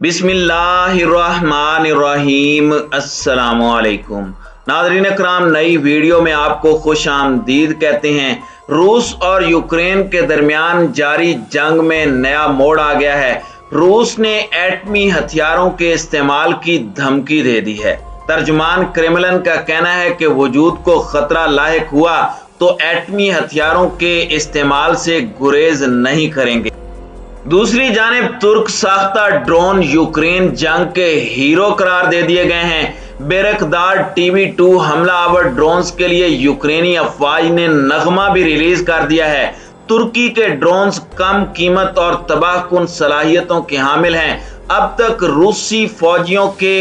बिस्मिल्लाहिर्रहमानिर्रहीम। अस्सलामुअलैकुम नाज़रीन कराम, नई वीडियो में आपको खुश आमदीद कहते हैं। रूस और यूक्रेन के दरमियान जारी जंग में नया मोड़ आ गया है। रूस ने एटमी हथियारों के इस्तेमाल की धमकी दे दी है। तर्जुमान क्रेमलिन का कहना है कि वजूद को खतरा लाहिक हुआ तो एटमी हथियारों के इस्तेमाल से गुरेज नहीं करेंगे। दूसरी जानिब तुर्क साख्ता ड्रोन यूक्रेन जंग के हीरो करार दे दिए गए हैं। बेरकदार TB2 हमला आवर ड्रोन्स के लिए यूक्रेनी अफवाज ने नगमा भी रिलीज कर दिया है। तुर्की के ड्रोन्स कम कीमत और तबाहकुन सलाहियतों के हामिल हैं। अब तक रूसी फौजियों के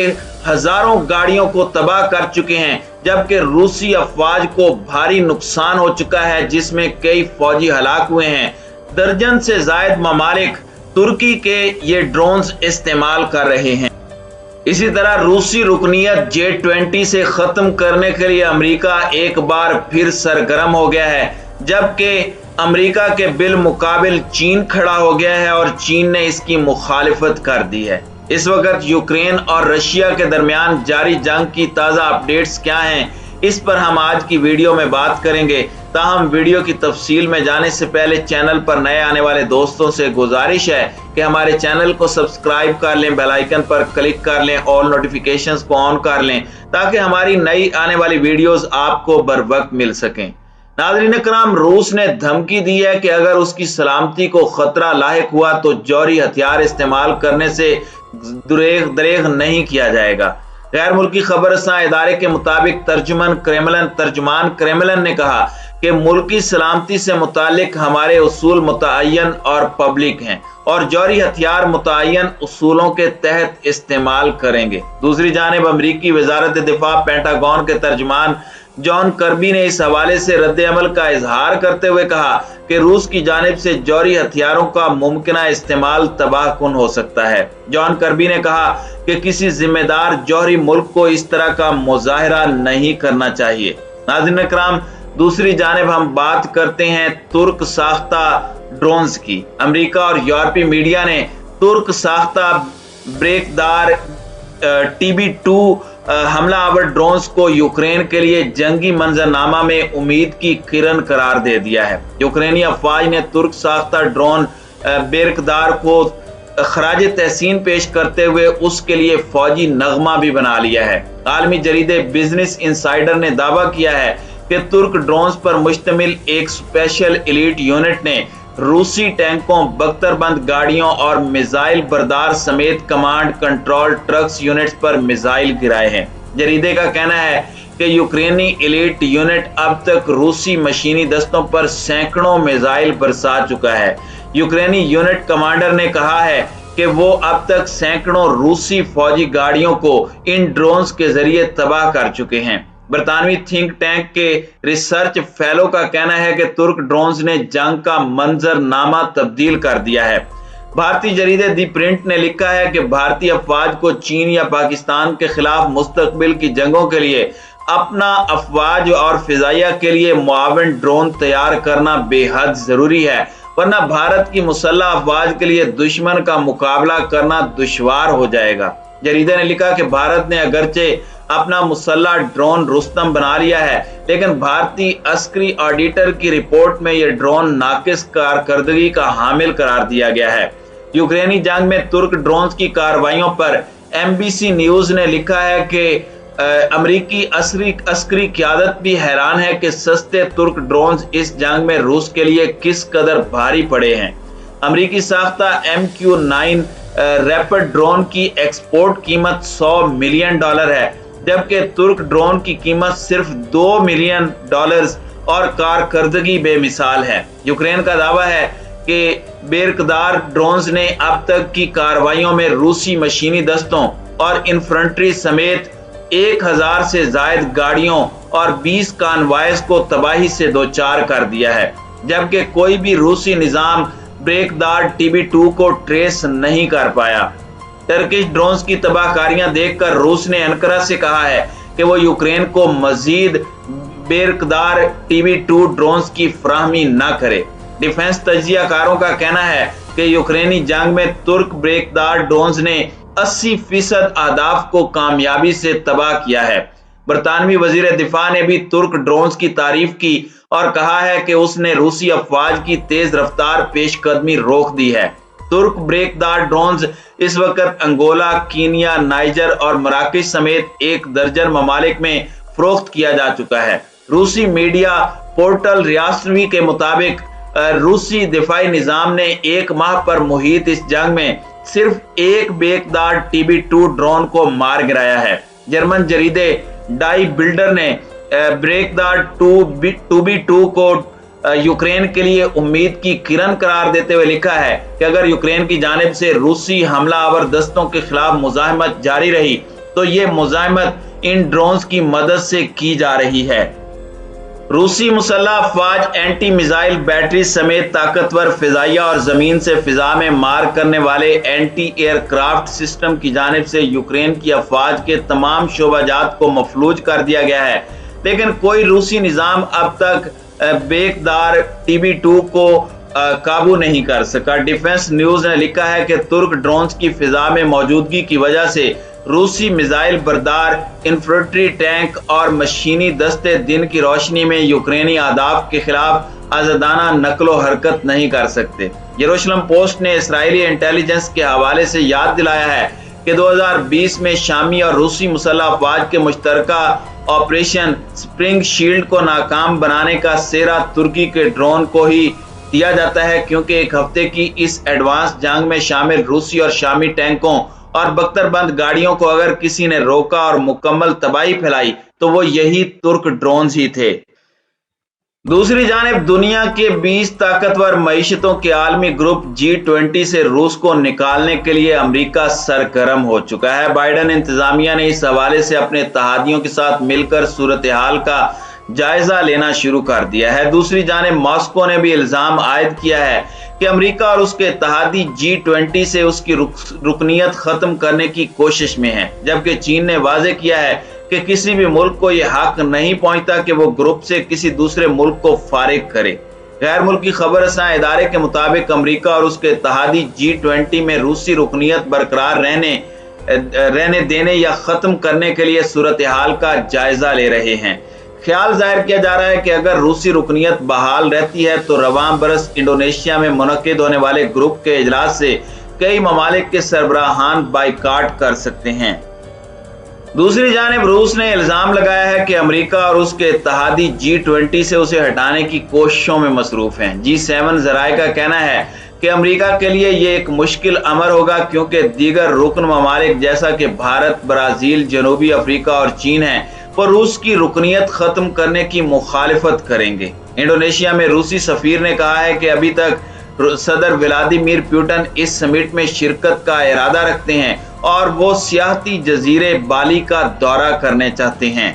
हजारों गाड़ियों को तबाह कर चुके हैं, जबकि रूसी अफवाज को भारी नुकसान हो चुका है, जिसमें कई फौजी हलाक हुए हैं। दर्जन से जायद ममालिक तुर्की के ये ड्रोन्स इस्तेमाल कर रहे हैं। इसी तरह रूसी रुकनियत J20 से खत्म करने के लिए अमेरिका एक बार फिर सरगर्म हो गया है, जबकि अमेरिका के बिल मुकाबिल चीन खड़ा हो गया है और चीन ने इसकी मुखालिफत कर दी है। इस वक्त यूक्रेन और रशिया के दरमियान जारी जंग की ताज़ा अपडेट्स क्या हैं, इस पर हम आज की वीडियो में बात करेंगे। ताहम वीडियो की तफसील में जाने से पहले चैनल पर नए आने वाले दोस्तों से गुजारिश है कि हमारे चैनल को सब्सक्राइब कर लें, बेल आइकन पर क्लिक कर लें, ऑल नोटिफिकेशंस को ऑन कर लें, ताकि हमारी नई आने वाली वीडियोस आपको बर वक्त मिल सकें। नाज़रीन कराम, रूस ने धमकी दी है कि अगर उसकी सलामती को खतरा लाहिक हुआ तो जौहरी हथियार इस्तेमाल करने से दरेग नहीं किया जाएगा। गैर मुल्की खबरसां इदारे के मुताबिक तर्जुमान क्रेमलिन ने कहा कि मुल्की सलामती से मुतालिक हमारे उसूल मुतअय्यन और पब्लिक हैं और जौहरी हथियार मुतअय्यन उसूलों के तहत इस्तेमाल करेंगे। दूसरी जानिब अमरीकी वजारत दिफा पेंटागन के तर्जुमान जॉन कर्बी ने इस हवाले से रद्द-ए-अमल का इजहार करते हुए कहा कि रूस की जानिब से जौहरी हथियारों का मुमकिना इस्तेमाल तबाहकुन हो सकता है। जॉन कर्बी ने कहा कि किसी जिम्मेदार जौहरी मुल्क को इस तरह का मुजाहिरा नहीं करना चाहिए। नाज़रीन कराम, दूसरी जानिब हम बात करते हैं तुर्क साख्ता ड्रोन्स की। अमेरिका और यूरोपीय मीडिया ने तुर्क साख्ता ब्रेकदार TB2 हमला आवर ड्रोन्स को यूक्रेन के लिए जंगी मंजरनामा में उम्मीद की किरण करार दे दिया है। यूक्रेनी अफवाज ने तुर्क साख्ता ड्रोन बेरकदार को खराज तहसीन पेश करते हुए उसके लिए फौजी नगमा भी बना लिया है। आलमी जरीदे बिजनेस इनसाइडर ने दावा किया है कि तुर्क ड्रोन्स पर मुश्तमिल एक स्पेशल एलीट यूनिट ने रूसी टैंकों, बख्तरबंद गाड़ियों और मिसाइल बरदार समेत कमांड कंट्रोल ट्रक्स यूनिट्स पर मिसाइल गिराए हैं। जरीदे का कहना है कि यूक्रेनी एलीट यूनिट अब तक रूसी मशीनी दस्तों पर सैकड़ों मिसाइल बरसा चुका है। यूक्रेनी यूनिट कमांडर ने कहा है कि वो अब तक सैकड़ों रूसी फौजी गाड़ियों को इन ड्रोन्स के जरिए तबाह कर चुके हैं। बरतानवी थिंक टैंक के रिसर्च फेलो का कहना है कि तुर्क ड्रोन्स ने जंग का मंजरनामा तब्दील कर दिया है। भारतीय जरीदे दी प्रिंट ने लिखा है कि भारतीय अफवाज को चीन या पाकिस्तान के खिलाफ मुस्तकबिल की जंगों के लिए अपना अफवाज और फिजाइया के लिए मुआविन ड्रोन तैयार करना बेहद जरूरी है, वरना भारत की मुसल्लह अफवाज के लिए दुश्मन का मुकाबला करना दुश्वार हो जाएगा। जरीदे ने लिखा कि भारत ने अगरचे अपना मुसल्लह ड्रोन रुस्तम बना लिया है, लेकिन भारतीय अस्करी ऑडिटर की रिपोर्ट में यह ड्रोन नाकिस कारकर्दगी का हामिल करार दिया गया है। यूक्रेनी जंग में तुर्क ड्रोन्स की कार्रवाइयों पर MBC न्यूज ने लिखा है कि अमरीकी अस्करी क़यादत भी हैरान है कि सस्ते तुर्क ड्रोन्स इस जंग में रूस के लिए किस कदर भारी पड़े हैं। अमरीकी साख्ता MQ-9 रैपिड ड्रोन की एक्सपोर्ट कीमत $100 मिलियन है, जबकि तुर्क ड्रोन की कीमत सिर्फ $2 मिलियन और कारकर्दगी बेमिसाल है। यूक्रेन का दावा है कि बेरकदार ड्रोन्स ने अब तक की कार्रवाइयों में रूसी मशीनी दस्तों और इन्फेंट्री समेत 1000 से जायद गाड़ियों और 20 कॉन्वॉयज को तबाही से दोचार कर दिया है, जबकि कोई भी रूसी निजाम ब्रेकदार TB2 को ट्रेस नहीं कर पाया। टर्किश ड्रोन्स की तबाहकारियां देखकर रूस ने अंकारा से कहा है कि वो यूक्रेन को मजीद बेरकदार TB2 ड्रोन्स की फराहमी न करे। डिफेंस तजियाकारों का कहना है कि यूक्रेनी जंग में तुर्क ब्रेकदार ड्रोन्स ने 80% अहदाफ को कामयाबी से तबाह किया है। बरतानवी वजीर दिफा ने भी तुर्क ड्रोन्स की तारीफ की और कहा है कि उसने रूसी अफवाज की तेज रफ्तार पेशकदमी रोक दी है। तुर्क ब्रेकदार ड्रोन्स इस वक्त अंगोला, कीनिया, नाइजर और मराकश समेत 1 दर्जन ममालिक में फरोख्त किया जा चुका है। रूसी मीडिया पोर्टल रियासवी के मुताबिक रूसी दिफाई निजाम ने 1 माह पर मुहित इस जंग में सिर्फ 1 बेकदार TB2 ड्रोन को मार गिराया है। जर्मन जरीदे डाई बिल्डर ने ब्रेकदार 2B2 को यूक्रेन के लिए उम्मीद की किरण करार देते हुए लिखा है कि अगर यूक्रेन की जानिब से रूसी हमलावर दस्तों के खिलाफ मुजाहिमत जारी रही तो ये मुजाहिमत इन ड्रोन्स की मदद से की जा रही है। रूसी मुसल्लह अफवाज एंटी मिसाइल बैटरी समेत ताकतवर फिजाइया और जमीन से फिजा में मार करने वाले एंटी एयरक्राफ्ट सिस्टम की जानिब से यूक्रेन की अफवाज के तमाम शोबाजात को मफलूज कर दिया गया है, लेकिन कोई रूसी निजाम अब तक बेकदार TB2 को काबू नहीं कर सका। डिफेंस न्यूज ने लिखा है कि तुर्क ड्रोन्स की फिजा में मौजूदगी की वजह से रूसी मिसाइल बरदार इन्फेंट्री टैंक और मशीनी दस्ते दिन की रोशनी में यूक्रेनी अहदाफ के खिलाफ आजादाना नकलो हरकत नहीं कर सकते। यरूशलेम पोस्ट ने इस्राएली इंटेलिजेंस के हवाले से याद दिलाया है कि 2020 में शामी और रूसी मुसल्लह अफवाज के मुश्तरका ऑपरेशन स्प्रिंग शील्ड को नाकाम बनाने का सेहरा तुर्की के ड्रोन को ही दिया जाता है, क्योंकि 1 हफ्ते की इस एडवांस जंग में शामिल रूसी और शामी टैंकों और बख्तरबंद गाड़ियों को अगर किसी ने रोका और मुकम्मल तबाही फैलाई तो वो यही तुर्क ड्रोन्स ही थे। दूसरी जानिब दुनिया के 20 ताकतवर मईशतों के आलमी ग्रुप G20 से रूस को निकालने के लिए अमेरिका सरगर्म हो चुका है। बाइडन इंतजामिया ने इस हवाले से अपने इत्तेहादियों के साथ मिलकर सूरत हाल का जायजा लेना शुरू कर दिया है। दूसरी जानिब मॉस्को ने भी इल्जाम आयद किया है कि अमेरिका और उसके इत्तेहादी G20 से उसकी रुकनीत खत्म करने की कोशिश में है, जबकि चीन ने वाजे किया है कि किसी भी मुल्क को यह हक नहीं पहुंचता कि वो ग्रुप से किसी दूसरे मुल्क को फारिग करे। गैर मुल्की खबर रसां इदारे के मुताबिक अमेरिका और उसके इत्तेहादी G20 में रूसी रुकनीत बरकरार रहने देने या खत्म करने के लिए सूरत हाल का जायजा ले रहे हैं। ख्याल जाहिर किया जा रहा है कि अगर रूसी रुकनीत बहाल रहती है तो रवां बरस इंडोनेशिया में मुनक्किद होने वाले ग्रुप के इजलास से कई ममालिक के सरबराहान बाइकाट कर सकते हैं। दूसरी जानिब रूस ने इल्जाम लगाया है कि अमेरिका और उसके इत्तेहादी G20 से उसे हटाने की कोशिशों में मसरूफ हैं। G7 जराये का कहना है कि अमेरिका के लिए ये एक मुश्किल अमर होगा, क्योंकि दीगर रुकन ममालिक जैसा कि भारत, ब्राजील, जनूबी अफ्रीका और चीन है वो रूस की रुकनीत खत्म करने की मुखालिफत करेंगे। इंडोनेशिया में रूसी सफीर ने कहा है कि अभी तक सदर व्लादिमीर पुतिन इस समिट में शिरकत का इरादा रखते हैं और वो सियाहती जजीरे बाली का दौरा करने चाहते हैं।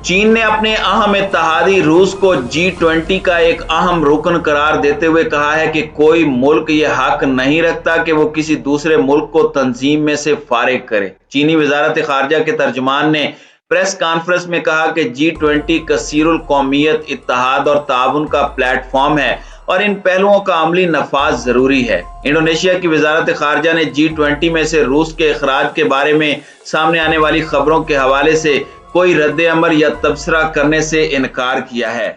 चीन ने अपने अहम इत्तेहादी रूस को G20 का एक अहम रुकन करार देते हुए कहा है कि कोई मुल्क ये हक नहीं रखता कि वो किसी दूसरे मुल्क को तंजीम में से फारिग करे। चीनी वजारत खारजा के तर्जुमान ने प्रेस कॉन्फ्रेंस में कहा कि G20 कसीरुल कौमियत इत्तेहाद और ताउन का प्लेटफॉर्म है और इन पहलुओं का अमली नफाज जरूरी है। इंडोनेशिया की वजारत खारजा ने G20 में से रूस के इखराज के बारे में सामने आने वाली खबरों के हवाले से कोई रद्द अमल या तबसरा करने से इनकार किया है।